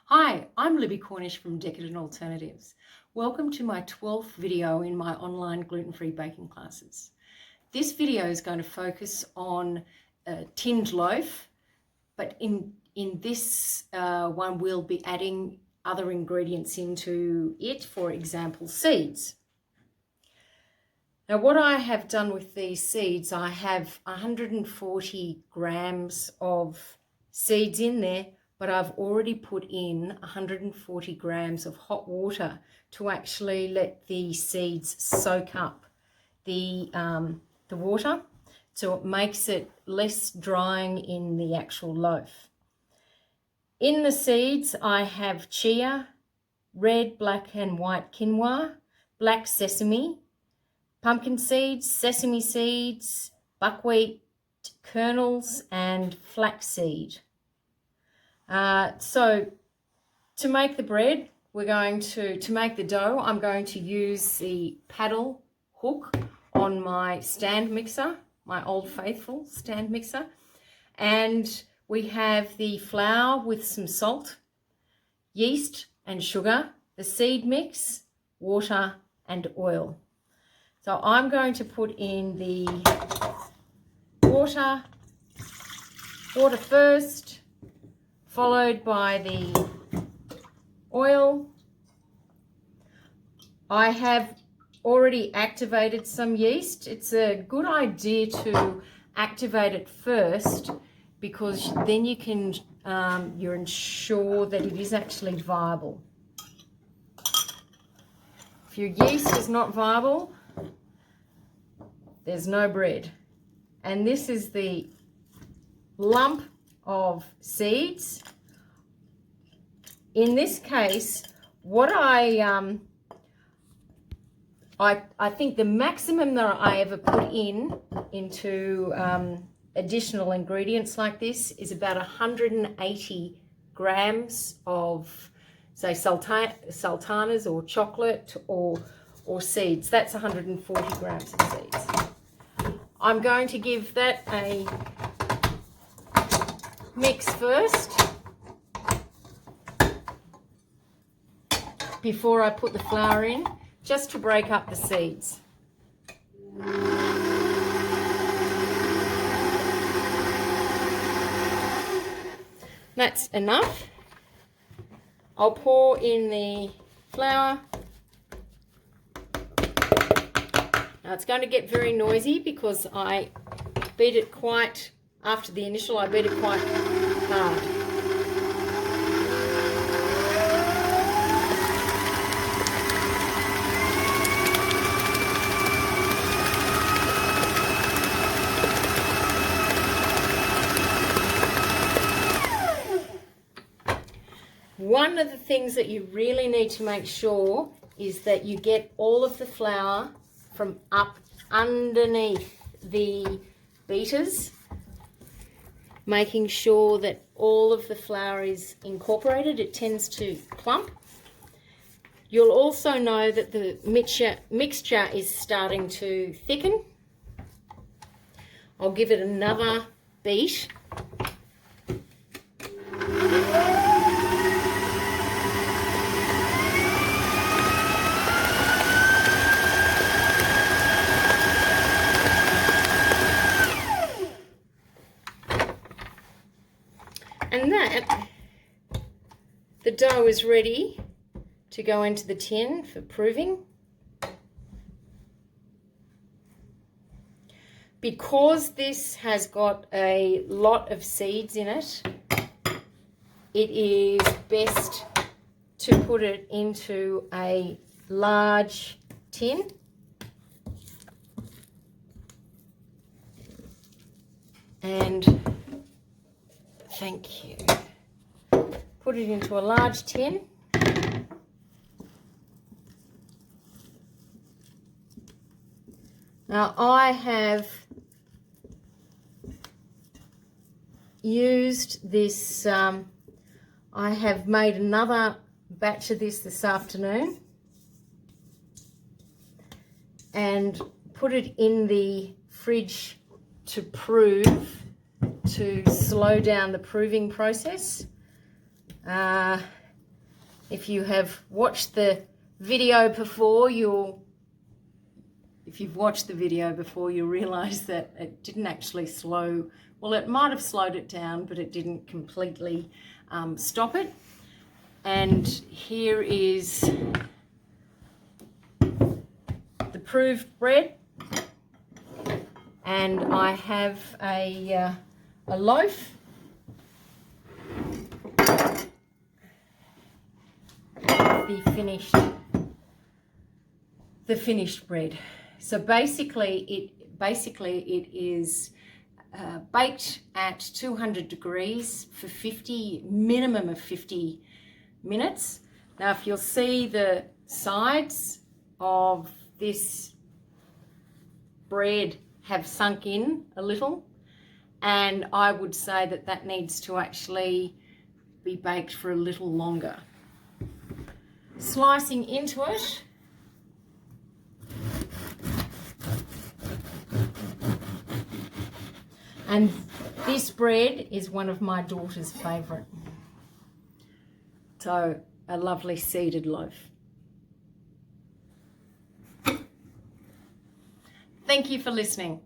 Hi, I'm Libby Cornish from Decadent Alternatives. Welcome to my 12th video in my online gluten-free baking classes. This video is going to focus on tinned loaf, but in this one we'll be adding other ingredients into it, for example, seeds. Now what I have done with these seeds, I have 140 grams of seeds in there, but I've already put in 140 grams of hot water to actually let the seeds soak up the water, so it makes it less drying in the actual loaf. In the seeds I have chia, red, black and white quinoa, black sesame, pumpkin seeds, sesame seeds, buckwheat kernels and flaxseed. So to make the bread, we're going to make the dough, I'm going to use the paddle hook on my stand mixer, my Old Faithful stand mixer. And we have the flour with some salt, yeast and sugar, the seed mix, water and oil. So I'm going to put in the water first, followed by the oil. I have already activated some yeast. It's a good idea to activate it first because then you can you're ensure that it is actually viable. If your yeast is not viable, there's no bread. And this is the lump of seeds. In this case, what I think the maximum that I ever put into additional ingredients like this is about 180 grams of, say, sultanas or chocolate or seeds. That's 140 grams of seeds. I'm going to give that a mix first before I put the flour in, just to break up the seeds. That's enough. I'll pour in the flour. Now it's going to get very noisy because I beat it quite, after the initial, I beat it quite hard. One of the things that you really need to make sure is that you get all of the flour from up underneath the beaters, making sure that all of the flour is incorporated. It tends to clump. You'll also know that the mixture is starting to thicken. I'll give it another beat. And that, the dough is ready to go into the tin for proving. Because this has got a lot of seeds in it, it is best to put it into a large tin. And thank you. Put it into a large tin. Now I have used this, I have made another batch of this afternoon and put it in the fridge to prove, to slow down the proving process. If you have watched the video before, you'll realize that it didn't actually slow. Well, it might have slowed it down, but it didn't completely stop it. And here is the proved bread. And I have a loaf. The finished bread. So basically it is baked at 200 degrees for minimum of 50 minutes. Now, if you'll see, the sides of this bread have sunk in a little, and I would say that that needs to actually be baked for a little longer. Slicing into it, and this bread is one of my daughter's favourite. So, a lovely seeded loaf. Thank you for listening.